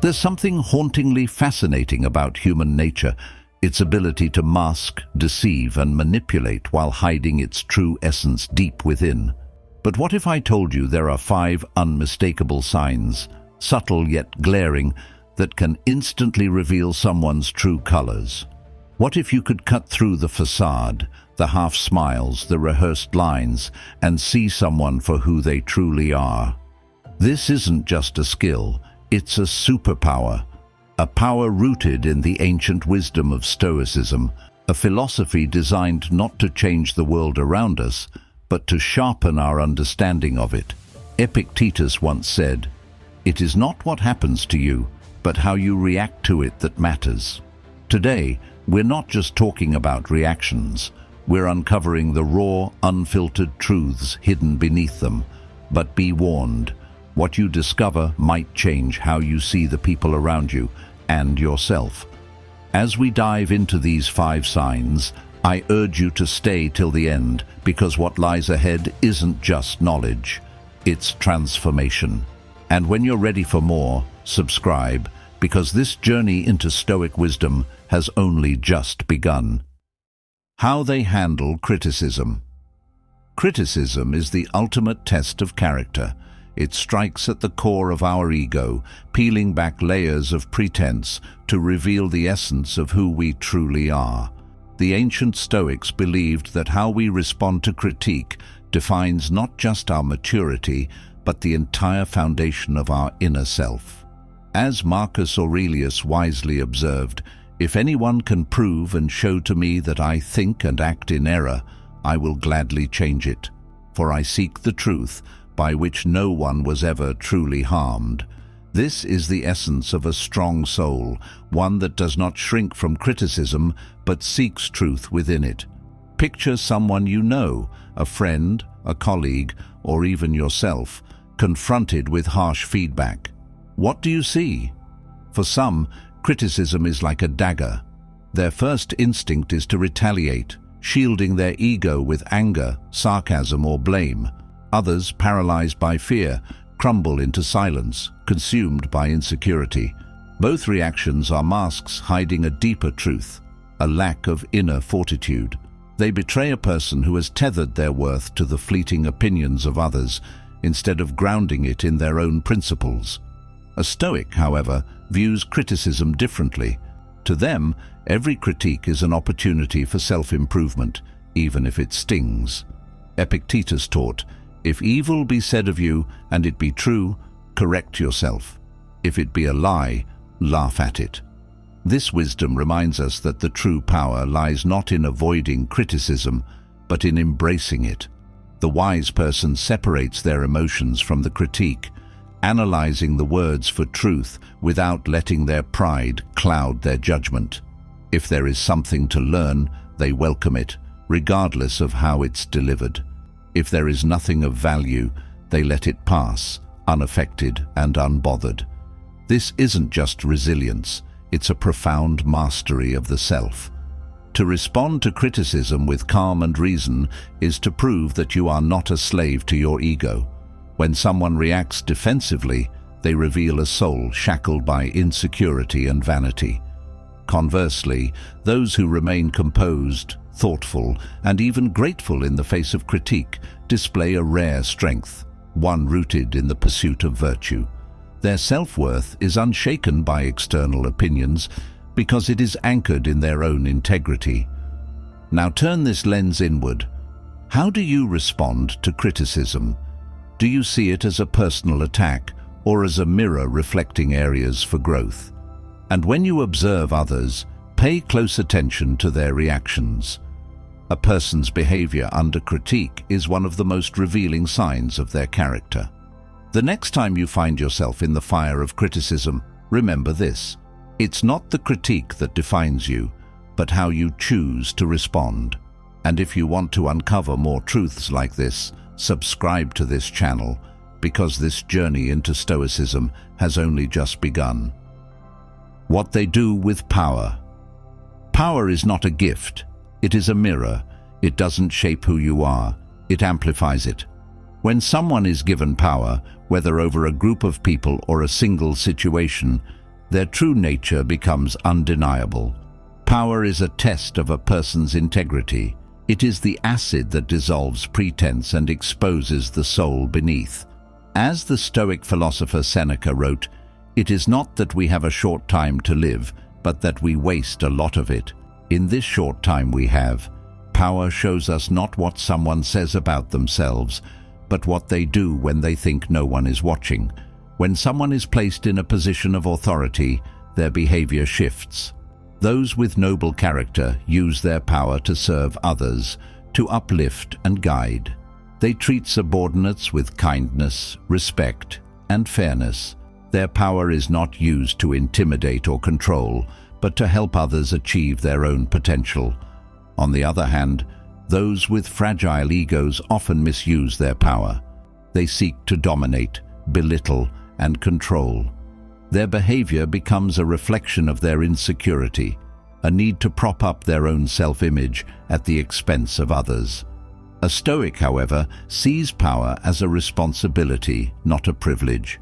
There's something hauntingly fascinating about human nature, its ability to mask, deceive, and manipulate while hiding its true essence deep within. But what if I told you there are 5 unmistakable signs, subtle yet glaring, that can instantly reveal someone's true colors? What if you could cut through the facade, the half smiles, the rehearsed lines, and see someone for who they truly are? This isn't just a skill, it's a superpower, a power rooted in the ancient wisdom of Stoicism, a philosophy designed not to change the world around us, but to sharpen our understanding of it. Epictetus once said, "It is not what happens to you, but how you react to it that matters." Today, we're not just talking about reactions. We're uncovering the raw, unfiltered truths hidden beneath them. But be warned, what you discover might change how you see the people around you and yourself. As we dive into these 5 signs, I urge you to stay till the end, because what lies ahead isn't just knowledge, it's transformation. And when you're ready for more, subscribe, because this journey into Stoic wisdom has only just begun. How they handle criticism. Criticism is the ultimate test of character. It strikes at the core of our ego, peeling back layers of pretense to reveal the essence of who we truly are. The ancient Stoics believed that how we respond to critique defines not just our maturity, but the entire foundation of our inner self. As Marcus Aurelius wisely observed, "If anyone can prove and show to me that I think and act in error, I will gladly change it, for I seek the truth, by which no one was ever truly harmed." This is the essence of a strong soul, one that does not shrink from criticism, but seeks truth within it. Picture someone you know, a friend, a colleague, or even yourself, confronted with harsh feedback. What do you see? For some, criticism is like a dagger. Their first instinct is to retaliate, shielding their ego with anger, sarcasm, or blame. Others, paralyzed by fear, crumble into silence, consumed by insecurity. Both reactions are masks hiding a deeper truth, a lack of inner fortitude. They betray a person who has tethered their worth to the fleeting opinions of others, instead of grounding it in their own principles. A Stoic, however, views criticism differently. To them, every critique is an opportunity for self-improvement, even if it stings. Epictetus taught, "If evil be said of you, and it be true, correct yourself. If it be a lie, laugh at it." This wisdom reminds us that the true power lies not in avoiding criticism, but in embracing it. The wise person separates their emotions from the critique, analyzing the words for truth without letting their pride cloud their judgment. If there is something to learn, they welcome it, regardless of how it's delivered. If there is nothing of value, they let it pass, unaffected and unbothered. This isn't just resilience, it's a profound mastery of the self. To respond to criticism with calm and reason is to prove that you are not a slave to your ego. When someone reacts defensively, they reveal a soul shackled by insecurity and vanity. Conversely, those who remain composed, thoughtful, and even grateful in the face of critique display a rare strength, one rooted in the pursuit of virtue. Their self-worth is unshaken by external opinions because it is anchored in their own integrity. Now turn this lens inward. How do you respond to criticism? Do you see it as a personal attack or as a mirror reflecting areas for growth? And when you observe others, pay close attention to their reactions. A person's behavior under critique is one of the most revealing signs of their character. The next time you find yourself in the fire of criticism, remember this: it's not the critique that defines you, but how you choose to respond. And if you want to uncover more truths like this, subscribe to this channel, because this journey into Stoicism has only just begun. What they do with power. Power is not a gift. It is a mirror. It doesn't shape who you are. It amplifies it. When someone is given power, whether over a group of people or a single situation, their true nature becomes undeniable. Power is a test of a person's integrity. It is the acid that dissolves pretense and exposes the soul beneath. As the Stoic philosopher Seneca wrote, "It is not that we have a short time to live, but that we waste a lot of it." In this short time we have, power shows us not what someone says about themselves, but what they do when they think no one is watching. When someone is placed in a position of authority, their behavior shifts. Those with noble character use their power to serve others, to uplift and guide. They treat subordinates with kindness, respect, and fairness. Their power is not used to intimidate or control, but to help others achieve their own potential. On the other hand, those with fragile egos often misuse their power. They seek to dominate, belittle, and control. Their behavior becomes a reflection of their insecurity, a need to prop up their own self-image at the expense of others. A Stoic, however, sees power as a responsibility, not a privilege.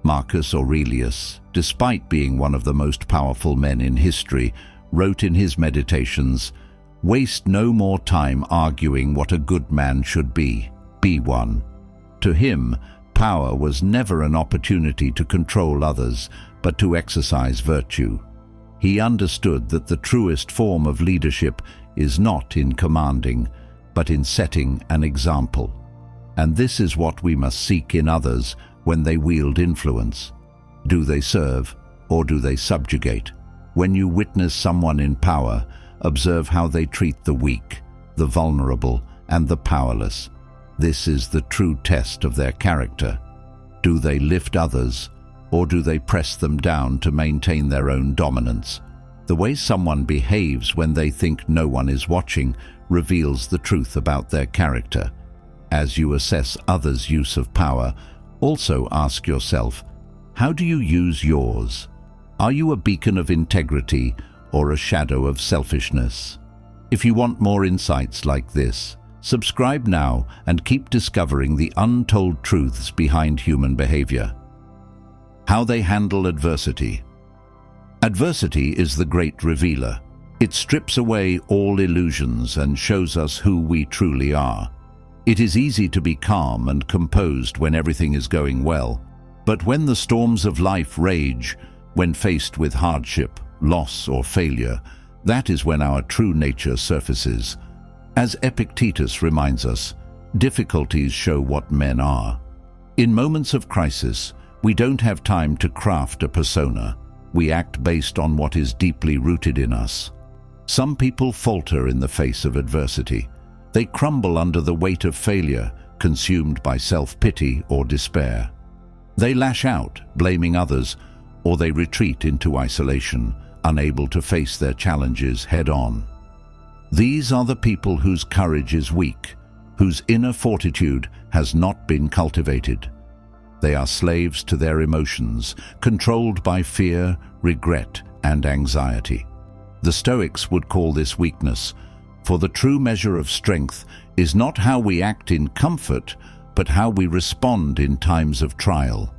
Marcus Aurelius, despite being one of the most powerful men in history, wrote in his Meditations, "Waste no more time arguing what a good man should be one." To him, power was never an opportunity to control others, but to exercise virtue. He understood that the truest form of leadership is not in commanding, but in setting an example. And this is what we must seek in others when they wield influence. Do they serve, or do they subjugate? When you witness someone in power, observe how they treat the weak, the vulnerable, and the powerless. This is the true test of their character. Do they lift others, or do they press them down to maintain their own dominance? The way someone behaves when they think no one is watching reveals the truth about their character. As you assess others' use of power, also ask yourself, how do you use yours? Are you a beacon of integrity or a shadow of selfishness? If you want more insights like this, subscribe now and keep discovering the untold truths behind human behavior. How they handle adversity. Adversity is the great revealer. It strips away all illusions and shows us who we truly are. It is easy to be calm and composed when everything is going well, but when the storms of life rage, when faced with hardship, loss, or failure, that is when our true nature surfaces. As Epictetus reminds us, difficulties show what men are. In moments of crisis, we don't have time to craft a persona. We act based on what is deeply rooted in us. Some people falter in the face of adversity. They crumble under the weight of failure, consumed by self-pity or despair. They lash out, blaming others, or they retreat into isolation, unable to face their challenges head-on. These are the people whose courage is weak, whose inner fortitude has not been cultivated. They are slaves to their emotions, controlled by fear, regret, and anxiety. The Stoics would call this weakness, for the true measure of strength is not how we act in comfort, but how we respond in times of trial.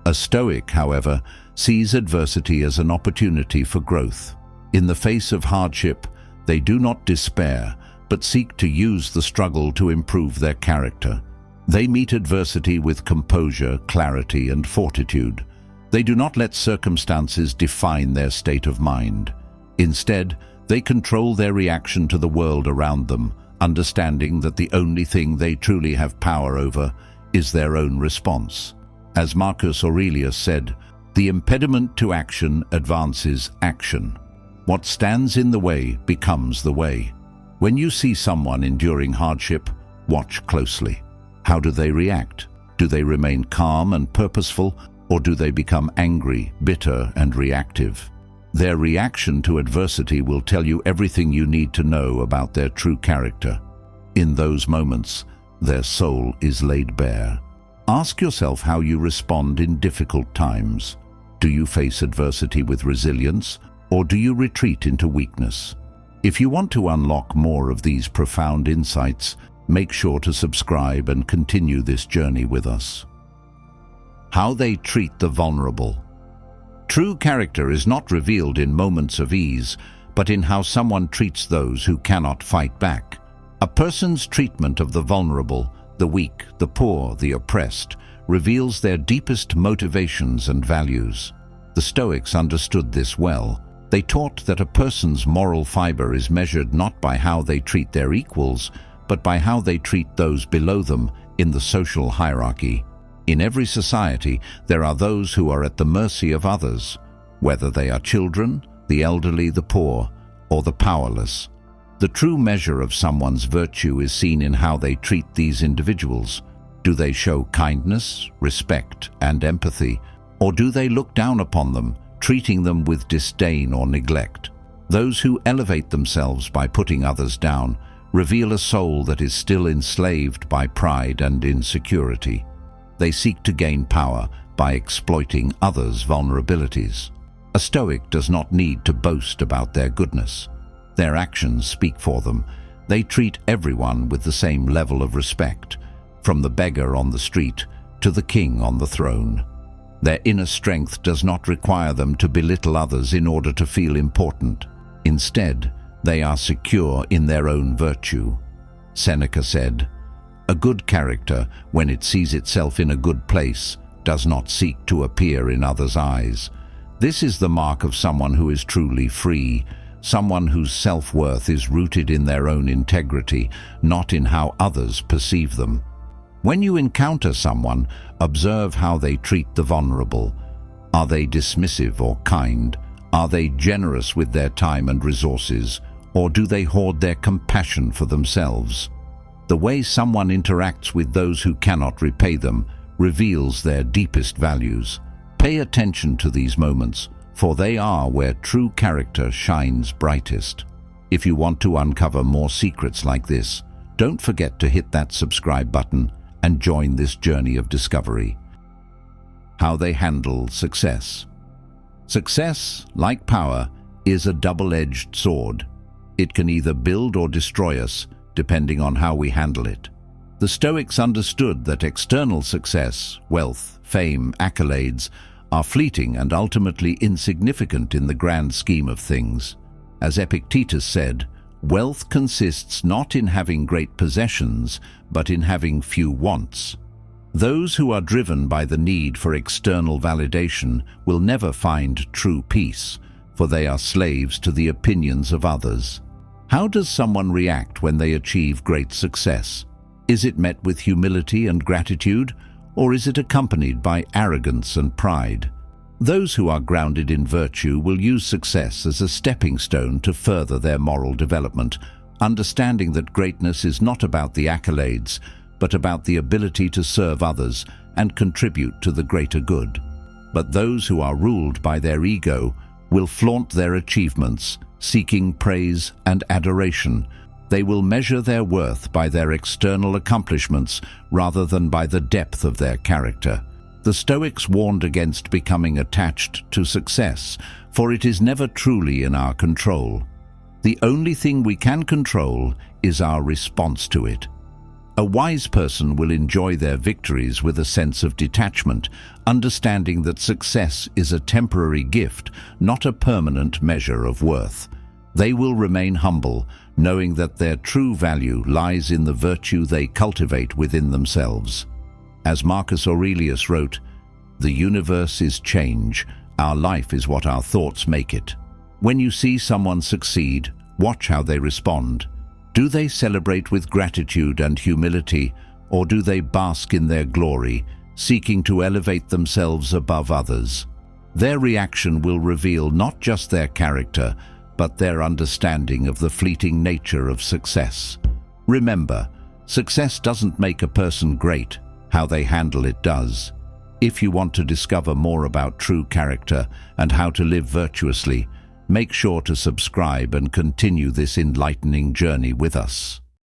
A Stoic, however, sees adversity as an opportunity for growth. In the face of hardship, they do not despair, but seek to use the struggle to improve their character. They meet adversity with composure, clarity, and fortitude. They do not let circumstances define their state of mind. Instead, they control their reaction to the world around them, understanding that the only thing they truly have power over is their own response. As Marcus Aurelius said, "The impediment to action advances action. What stands in the way becomes the way." When you see someone enduring hardship, watch closely. How do they react? Do they remain calm and purposeful, or do they become angry, bitter, and reactive? Their reaction to adversity will tell you everything you need to know about their true character. In those moments, their soul is laid bare. Ask yourself how you respond in difficult times. Do you face adversity with resilience, or do you retreat into weakness? If you want to unlock more of these profound insights, make sure to subscribe and continue this journey with us. How they treat the vulnerable. True character is not revealed in moments of ease, but in how someone treats those who cannot fight back. A person's treatment of the vulnerable, the weak, the poor, the oppressed, reveals their deepest motivations and values. The Stoics understood this well. They taught that a person's moral fiber is measured not by how they treat their equals, but by how they treat those below them in the social hierarchy. In every society, there are those who are at the mercy of others, whether they are children, the elderly, the poor, or the powerless. The true measure of someone's virtue is seen in how they treat these individuals. Do they show kindness, respect, and empathy, or do they look down upon them, treating them with disdain or neglect? Those who elevate themselves by putting others down reveal a soul that is still enslaved by pride and insecurity. They seek to gain power by exploiting others' vulnerabilities. A Stoic does not need to boast about their goodness. Their actions speak for them. They treat everyone with the same level of respect, from the beggar on the street to the king on the throne. Their inner strength does not require them to belittle others in order to feel important. Instead, they are secure in their own virtue. Seneca said, "A good character, when it sees itself in a good place, does not seek to appear in others' eyes." This is the mark of someone who is truly free, someone whose self-worth is rooted in their own integrity, not in how others perceive them. When you encounter someone, observe how they treat the vulnerable. Are they dismissive or kind? Are they generous with their time and resources? Or do they hoard their compassion for themselves? The way someone interacts with those who cannot repay them reveals their deepest values. Pay attention to these moments, for they are where true character shines brightest. If you want to uncover more secrets like this, don't forget to hit that subscribe button and join this journey of discovery. How they handle success. Success, like power, is a double-edged sword. It can either build or destroy us, depending on how we handle it. The Stoics understood that external success, wealth, fame, accolades, are fleeting and ultimately insignificant in the grand scheme of things. As Epictetus said, "Wealth consists not in having great possessions, but in having few wants." Those who are driven by the need for external validation will never find true peace, for they are slaves to the opinions of others. How does someone react when they achieve great success? Is it met with humility and gratitude, or is it accompanied by arrogance and pride? Those who are grounded in virtue will use success as a stepping stone to further their moral development, understanding that greatness is not about the accolades, but about the ability to serve others and contribute to the greater good. But those who are ruled by their ego will flaunt their achievements, seeking praise and adoration. They will measure their worth by their external accomplishments rather than by the depth of their character. The Stoics warned against becoming attached to success, for it is never truly in our control. The only thing we can control is our response to it. A wise person will enjoy their victories with a sense of detachment, understanding that success is a temporary gift, not a permanent measure of worth. They will remain humble, knowing that their true value lies in the virtue they cultivate within themselves. As Marcus Aurelius wrote, "The universe is change, our life is what our thoughts make it." When you see someone succeed, watch how they respond. Do they celebrate with gratitude and humility, or do they bask in their glory, seeking to elevate themselves above others? Their reaction will reveal not just their character, but their understanding of the fleeting nature of success. Remember, success doesn't make a person great, how they handle it does. If you want to discover more about true character and how to live virtuously, make sure to subscribe and continue this enlightening journey with us.